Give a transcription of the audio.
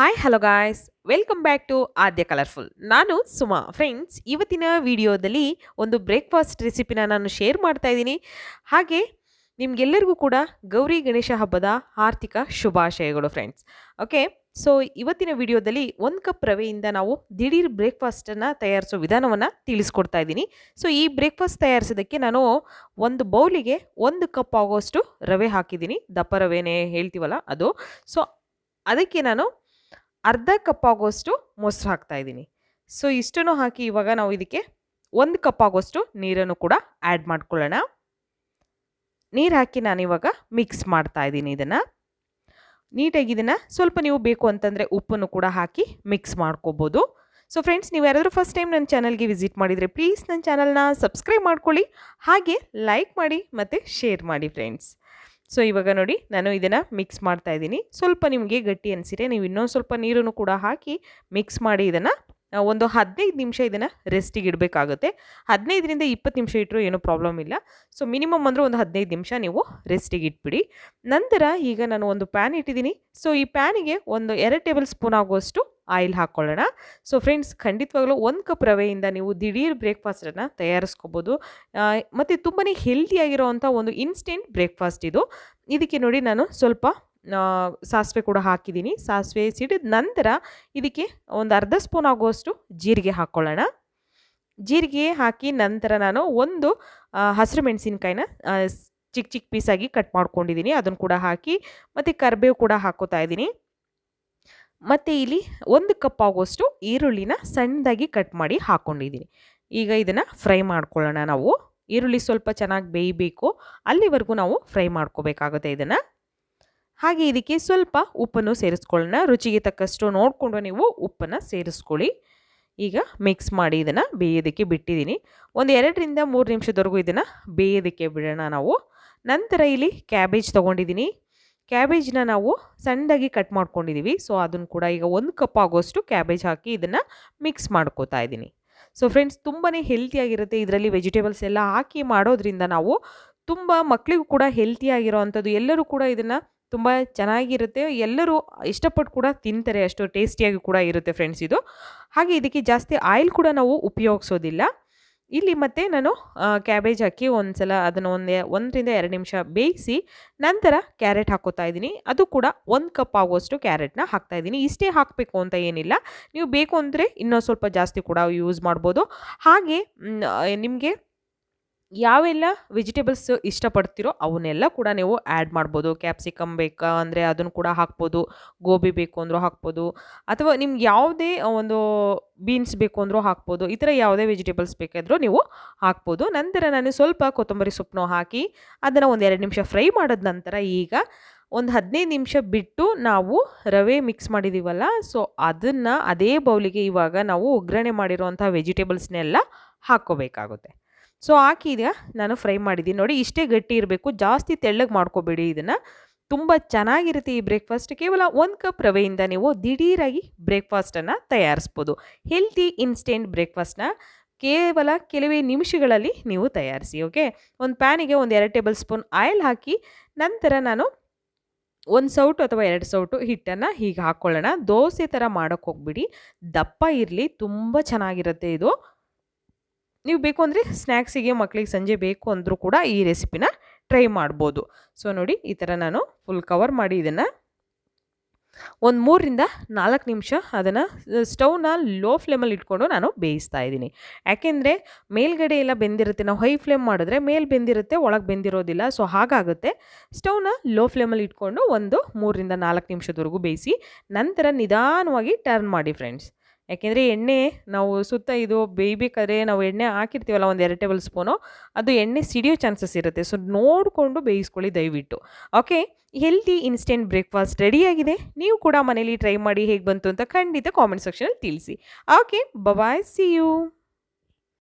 Hi hello guys welcome back to Aadya colourful. ನಾನು Suma. Friends, ಇವತ್ತಿನ ವಿಡಿಯೋದಲ್ಲಿ ಒಂದು ಬ್ರೇಕ್ಫಾಸ್ಟ್ ರೆಸಿಪಿನ ನಾನು ಶೇರ್ ಮಾಡ್ತಾ ಇದ್ದೀನಿ. ಹಾಗೆ ನಿಮ್ಗೆಲ್ಲರಿಗೂ ಕೂಡ ಗೌರಿ ಗಣೇಶ ಹಬ್ಬದ ಆರ್ಥಿಕ ಶುಭಾಶಯಗಳು ಫ್ರೆಂಡ್ಸ್. ಓಕೆ, ಸೊ ಇವತ್ತಿನ ವಿಡಿಯೋದಲ್ಲಿ 1 ಕಪ್ ರವೆಯಿಂದ ನಾವು ದಿಢೀರ್ ಬ್ರೇಕ್ಫಾಸ್ಟನ್ನು ತಯಾರಿಸೋ ವಿಧಾನವನ್ನು ತಿಳಿಸ್ಕೊಡ್ತಾ ಇದ್ದೀನಿ. ಸೊ ಈ ಬ್ರೇಕ್ಫಾಸ್ಟ್ ತಯಾರಿಸೋದಕ್ಕೆ ನಾನು ಒಂದು ಬೌಲಿಗೆ 1 ಕಪ್ ಆಗೋಷ್ಟು ರವೆ ಹಾಕಿದ್ದೀನಿ. ದಪ್ಪ ರವೆನೇ ಹೇಳ್ತೀವಲ್ಲ ಅದು. ಸೊ ಅದಕ್ಕೆ ನಾನು ಅರ್ಧ ಕಪ್ ಆಗೋಷ್ಟು ಮೊಸರು ಹಾಕ್ತಾ ಇದ್ದೀನಿ. ಸೊ ಇಷ್ಟನ್ನು ಹಾಕಿ ಇವಾಗ ನಾವು ಇದಕ್ಕೆ 1 ಕಪ್ ಆಗೋಷ್ಟು ನೀರನ್ನು ಕೂಡ ಆ್ಯಡ್ ಮಾಡ್ಕೊಳ್ಳೋಣ. ನೀರು ಹಾಕಿ ನಾನಿವಾಗ ಮಿಕ್ಸ್ ಮಾಡ್ತಾ ಇದ್ದೀನಿ. ಇದನ್ನು ನೀಟಾಗಿ ಸ್ವಲ್ಪ ನೀವು ಬೇಕು ಅಂತಂದರೆ ಉಪ್ಪನ್ನು ಕೂಡ ಹಾಕಿ ಮಿಕ್ಸ್ ಮಾಡ್ಕೋಬೋದು. ಸೊ ಫ್ರೆಂಡ್ಸ್, ನೀವು ಯಾರಾದರೂ ಫಸ್ಟ್ ಟೈಮ್ ನನ್ನ ಚಾನಲ್ಗೆ ವಿಸಿಟ್ ಮಾಡಿದರೆ ಪ್ಲೀಸ್ ನನ್ನ ಚಾನಲ್ನ ಸಬ್ಸ್ಕ್ರೈಬ್ ಮಾಡ್ಕೊಳ್ಳಿ, ಹಾಗೆ ಲೈಕ್ ಮಾಡಿ ಮತ್ತು ಶೇರ್ ಮಾಡಿ ಫ್ರೆಂಡ್ಸ್. ಸೊ ಇವಾಗ ನೋಡಿ, ನಾನು ಇದನ್ನು ಮಿಕ್ಸ್ ಮಾಡ್ತಾ ಇದ್ದೀನಿ. ಸ್ವಲ್ಪ ನಿಮಗೆ ಗಟ್ಟಿ ಅನಿಸಿದ್ರೆ ನೀವು ಇನ್ನೊಂದು ಸ್ವಲ್ಪ ನೀರನ್ನು ಕೂಡ ಹಾಕಿ ಮಿಕ್ಸ್ ಮಾಡಿ ಇದನ್ನು ಒಂದು 15 ನಿಮಿಷ ಇದನ್ನು ರೆಸ್ಟಿಗೆ ಇಡಬೇಕಾಗುತ್ತೆ. 15ರಿಂದ 20 ನಿಮಿಷ ಇಟ್ಟರು ಏನೂ ಪ್ರಾಬ್ಲಮ್ ಇಲ್ಲ. ಸೊ ಮಿನಿಮಮ್ ಅಂದರೆ ಒಂದು 15 ನಿಮಿಷ ನೀವು ರೆಸ್ಟಿಗೆ ಇಟ್ಬಿಡಿ. ನಂತರ ಈಗ ನಾನು ಒಂದು ಪ್ಯಾನ್ ಇಟ್ಟಿದ್ದೀನಿ. ಸೊ ಈ ಪ್ಯಾನಿಗೆ ಒಂದು 2 ಟೇಬಲ್ ಸ್ಪೂನ್ ಆಗುವಷ್ಟು ಆಯಿಲ್ ಹಾಕ್ಕೊಳ್ಳೋಣ. ಸೊ ಫ್ರೆಂಡ್ಸ್, ಖಂಡಿತವಾಗ್ಲೂ 1 ಕಪ್ ರವೆಯಿಂದ ನೀವು ದಿಢೀರ್ ಬ್ರೇಕ್ಫಾಸ್ಟನ್ನು ತಯಾರಿಸ್ಕೋಬೋದು. ಮತ್ತು ತುಂಬಾ ಹೆಲ್ತಿಯಾಗಿರೋವಂಥ ಒಂದು ಇನ್ಸ್ಟೆಂಟ್ ಬ್ರೇಕ್ಫಾಸ್ಟ್ ಇದು. ಇದಕ್ಕೆ ನೋಡಿ, ನಾನು ಸ್ವಲ್ಪ ಸಾಸಿವೆ ಕೂಡ ಹಾಕಿದ್ದೀನಿ. ಸಾಸಿವೆ ಸಿಡಿದ ನಂತರ ಇದಕ್ಕೆ ಒಂದು ಅರ್ಧ ಸ್ಪೂನ್ ಆಗುವಷ್ಟು ಜೀರಿಗೆ ಹಾಕ್ಕೊಳ್ಳೋಣ. ಜೀರಿಗೆ ಹಾಕಿ ನಂತರ ನಾನು ಒಂದು ಹಸಿರು ಮೆಣಸಿನ್ಕಾಯಿನ ಚಿಕ್ಕ ಚಿಕ್ಕ ಪೀಸಾಗಿ ಕಟ್ ಮಾಡ್ಕೊಂಡಿದ್ದೀನಿ. ಅದನ್ನು ಕೂಡ ಹಾಕಿ ಮತ್ತು ಕರಿಬೇವು ಕೂಡ ಹಾಕೋತಾ ಇದ್ದೀನಿ. ಮತ್ತು ಇಲ್ಲಿ 1 ಕಪ್ ಆಗುವಷ್ಟು ಈರುಳ್ಳಿನ ಸಣ್ಣದಾಗಿ ಕಟ್ ಮಾಡಿ ಹಾಕ್ಕೊಂಡಿದ್ದೀನಿ. ಈಗ ಇದನ್ನು ಫ್ರೈ ಮಾಡ್ಕೊಳ್ಳೋಣ ನಾವು. ಈರುಳ್ಳಿ ಸ್ವಲ್ಪ ಚೆನ್ನಾಗಿ ಬೇಯಬೇಕು, ಅಲ್ಲಿವರೆಗೂ ನಾವು ಫ್ರೈ ಮಾಡ್ಕೋಬೇಕಾಗುತ್ತೆ ಇದನ್ನು. ಹಾಗೆ ಇದಕ್ಕೆ ಸ್ವಲ್ಪ ಉಪ್ಪನ್ನು ಸೇರಿಸ್ಕೊಳ್ಳೋಣ. ರುಚಿಗೆ ತಕ್ಕಷ್ಟು ನೋಡಿಕೊಂಡು ನೀವು ಉಪ್ಪನ್ನು ಸೇರಿಸ್ಕೊಳ್ಳಿ. ಈಗ ಮಿಕ್ಸ್ ಮಾಡಿ ಇದನ್ನು ಬೇಯೋದಕ್ಕೆ ಬಿಟ್ಟಿದ್ದೀನಿ. ಒಂದು 2ರಿಂದ 3 ನಿಮಿಷದವರೆಗೂ ಇದನ್ನು ಬೇಯೋದಕ್ಕೆ ಬಿಡೋಣ ನಾವು. ನಂತರ ಇಲ್ಲಿ ಕ್ಯಾಬೇಜ್ ತೊಗೊಂಡಿದ್ದೀನಿ. ಕ್ಯಾಬೇಜ್ನ ನಾವು ಸಣ್ಣದಾಗಿ ಕಟ್ ಮಾಡ್ಕೊಂಡಿದ್ದೀವಿ. ಸೊ ಅದನ್ನು ಕೂಡ ಈಗ 1 ಕಪ್ ಆಗೋಷ್ಟು ಕ್ಯಾಬೇಜ್ ಹಾಕಿ ಇದನ್ನು ಮಿಕ್ಸ್ ಮಾಡ್ಕೋತಾ ಇದ್ದೀನಿ. ಸೊ ಫ್ರೆಂಡ್ಸ್, ತುಂಬಾ ಹೆಲ್ತಿಯಾಗಿರುತ್ತೆ. ಇದರಲ್ಲಿ ವೆಜಿಟೇಬಲ್ಸ್ ಎಲ್ಲ ಹಾಕಿ ಮಾಡೋದ್ರಿಂದ ನಾವು ತುಂಬ ಮಕ್ಕಳಿಗೂ ಕೂಡ ಹೆಲ್ತಿಯಾಗಿರೋ ಅಂಥದ್ದು. ಎಲ್ಲರೂ ಕೂಡ ಇದನ್ನು ತುಂಬ ಚೆನ್ನಾಗಿರುತ್ತೆ, ಎಲ್ಲರೂ ಇಷ್ಟಪಟ್ಟು ಕೂಡ ತಿಂತಾರೆ, ಅಷ್ಟು ಟೇಸ್ಟಿಯಾಗಿ ಕೂಡ ಇರುತ್ತೆ ಫ್ರೆಂಡ್ಸ್ ಇದು. ಹಾಗೆ ಇದಕ್ಕೆ ಜಾಸ್ತಿ ಆಯಿಲ್ ಕೂಡ ನಾವು ಉಪಯೋಗಿಸೋದಿಲ್ಲ. ಇಲ್ಲಿ ಮತ್ತೆ ನಾನು ಕ್ಯಾಬೇಜ್ ಹಾಕಿ ಒಂದು ಸಲ ಅದನ್ನು 1ರಿಂದ 2 ನಿಮಿಷ ಬೇಯಿಸಿ ನಂತರ ಕ್ಯಾರೆಟ್ ಹಾಕೋತಾ ಇದ್ದೀನಿ. ಅದು ಕೂಡ 1 ಕಪ್ ಆಗುವಷ್ಟು ಕ್ಯಾರೆಟ್ನ ಹಾಕ್ತಾ ಇದ್ದೀನಿ. ಇಷ್ಟೇ ಹಾಕಬೇಕು ಅಂತ ಏನಿಲ್ಲ, ನೀವು ಬೇಕು ಅಂದರೆ ಇನ್ನೂ ಸ್ವಲ್ಪ ಜಾಸ್ತಿ ಕೂಡ ಯೂಸ್ ಮಾಡ್ಬೋದು. ಹಾಗೆ ನಿಮಗೆ ಯಾವೆಲ್ಲ ವೆಜಿಟೇಬಲ್ಸ್ ಇಷ್ಟಪಡ್ತೀರೋ ಅವನ್ನೆಲ್ಲ ಕೂಡ ನೀವು ಆ್ಯಡ್ ಮಾಡ್ಬೋದು. ಕ್ಯಾಪ್ಸಿಕಮ್ ಬೇಕಾ ಅಂದರೆ ಅದನ್ನು ಕೂಡ ಹಾಕ್ಬೋದು, ಗೋಬಿ ಬೇಕು ಅಂದರೂ ಹಾಕ್ಬೋದು, ಅಥವಾ ನಿಮ್ಗೆ ಯಾವುದೇ ಒಂದು ಬೀನ್ಸ್ ಬೇಕು ಅಂದರೂ ಹಾಕ್ಬೋದು. ಈ ಥರ ಯಾವುದೇ ವೆಜಿಟೇಬಲ್ಸ್ ಬೇಕಾದರೂ ನೀವು ಹಾಕ್ಬೋದು. ನಂತರ ನಾನು ಸ್ವಲ್ಪ ಕೊತ್ತಂಬರಿ ಸೊಪ್ಪನ್ನು ಹಾಕಿ ಅದನ್ನು ಒಂದು 2 ನಿಮಿಷ ಫ್ರೈ ಮಾಡಿದ ನಂತರ ಈಗ ಒಂದು 15 ನಿಮಿಷ ಬಿಟ್ಟು ನಾವು ರವೆ ಮಿಕ್ಸ್ ಮಾಡಿದ್ದೀವಲ್ಲ, ಸೊ ಅದನ್ನು ಅದೇ ಬೌಲಿಗೆ ಇವಾಗ ನಾವು ಒಗ್ಗರಣೆ ಮಾಡಿರೋವಂಥ ವೆಜಿಟೇಬಲ್ಸ್ನೆಲ್ಲ ಹಾಕ್ಕೋಬೇಕಾಗುತ್ತೆ. ಸೊ ಹಾಕಿದ ನಾನು ಫ್ರೈ ಮಾಡಿದ್ದೀನಿ. ನೋಡಿ, ಇಷ್ಟೇ ಗಟ್ಟಿ ಇರಬೇಕು, ಜಾಸ್ತಿ ತೆಳ್ಳಗೆ ಮಾಡ್ಕೋಬೇಡಿ. ಇದನ್ನು ತುಂಬ ಚೆನ್ನಾಗಿರುತ್ತೆ ಈ ಬ್ರೇಕ್ಫಾಸ್ಟ್. ಕೇವಲ 1 ಕಪ್ ರವೆಯಿಂದ ನೀವು ದಿಢೀರಾಗಿ ಬ್ರೇಕ್ಫಾಸ್ಟನ್ನು ತಯಾರಿಸ್ಬೋದು. ಹೆಲ್ತಿ ಇನ್ಸ್ಟೆಂಟ್ ಬ್ರೇಕ್ಫಾಸ್ಟ್ನ ಕೇವಲ ಕೆಲವೇ ನಿಮಿಷಗಳಲ್ಲಿ ನೀವು ತಯಾರಿಸಿ. ಓಕೆ, ಒಂದು ಪ್ಯಾನಿಗೆ ಒಂದು 2 ಟೇಬಲ್ ಸ್ಪೂನ್ ಆಯಿಲ್ ಹಾಕಿ ನಂತರ ನಾನು 1 ಸೌಟು ಅಥವಾ 2 ಸೌಟು ಹಿಟ್ಟನ್ನು ಹೀಗೆ ಹಾಕ್ಕೊಳ್ಳೋಣ. ದೋಸೆ ಥರ ಮಾಡೋಕ್ಕೆ ಹೋಗ್ಬಿಡಿ, ದಪ್ಪ ಇರಲಿ, ತುಂಬ ಚೆನ್ನಾಗಿರುತ್ತೆ ಇದು. ನೀವು ಬೇಕು ಅಂದರೆ ಸ್ನ್ಯಾಕ್ಸಿಗೆ ಮಕ್ಕಳಿಗೆ ಸಂಜೆ ಬೇಕು ಅಂದರೂ ಕೂಡ ಈ ರೆಸಿಪಿನ ಟ್ರೈ ಮಾಡ್ಬೋದು. ಸೊ ನೋಡಿ, ಈ ಥರ ನಾನು ಫುಲ್ ಕವರ್ ಮಾಡಿ ಇದನ್ನು ಒಂದು 3ರಿಂದ 4 ನಿಮಿಷ ಅದನ್ನು ಸ್ಟವ್ನ ಲೋ ಫ್ಲೇಮಲ್ಲಿ ಇಟ್ಕೊಂಡು ನಾನು ಬೇಯಿಸ್ತಾ ಇದ್ದೀನಿ. ಯಾಕೆಂದರೆ ಮೇಲ್ಗಡೆ ಎಲ್ಲ ಬೆಂದಿರುತ್ತೆ, ನಾವು ಹೈ ಫ್ಲೇಮ್ ಮಾಡಿದ್ರೆ ಮೇಲೆ ಬೆಂದಿರುತ್ತೆ, ಒಳಗೆ ಬೆಂದಿರೋದಿಲ್ಲ. ಸೊ ಹಾಗಾಗುತ್ತೆ. ಸ್ಟವ್ನ ಲೋ ಫ್ಲೇಮಲ್ಲಿ ಇಟ್ಕೊಂಡು ಒಂದು 3ರಿಂದ 4 ನಿಮಿಷದವರೆಗೂ ಬೇಯಿಸಿ ನಂತರ ನಿಧಾನವಾಗಿ ಟರ್ನ್ ಮಾಡಿ ಫ್ರೆಂಡ್ಸ್. ಯಾಕೆಂದರೆ ಎಣ್ಣೆ ನಾವು ಸುತ್ತ ಇದು ಬೇಯಬೇಕಾದ್ರೆ ನಾವು ಎಣ್ಣೆ ಹಾಕಿರ್ತೀವಲ್ಲ ಒಂದು 2 ಟೇಬಲ್ ಸ್ಪೂನು, ಅದು ಎಣ್ಣೆ ಸಿಡಿಯೋ ಚಾನ್ಸಸ್ ಇರುತ್ತೆ. ಸೊ ನೋಡಿಕೊಂಡು ಬೇಯಿಸ್ಕೊಳ್ಳಿ ದಯವಿಟ್ಟು. ಓಕೆ, ಹೆಲ್ತಿ ಇನ್ಸ್ಟೆಂಟ್ ಬ್ರೇಕ್ಫಾಸ್ಟ್ ರೆಡಿಯಾಗಿದೆ. ನೀವು ಕೂಡ ಮನೇಲಿ ಟ್ರೈ ಮಾಡಿ ಹೇಗೆ ಬಂತು ಅಂತ ಖಂಡಿತ ಕಾಮೆಂಟ್ ಸೆಕ್ಷನಲ್ಲಿ ತಿಳಿಸಿ. Okay, bye, see you.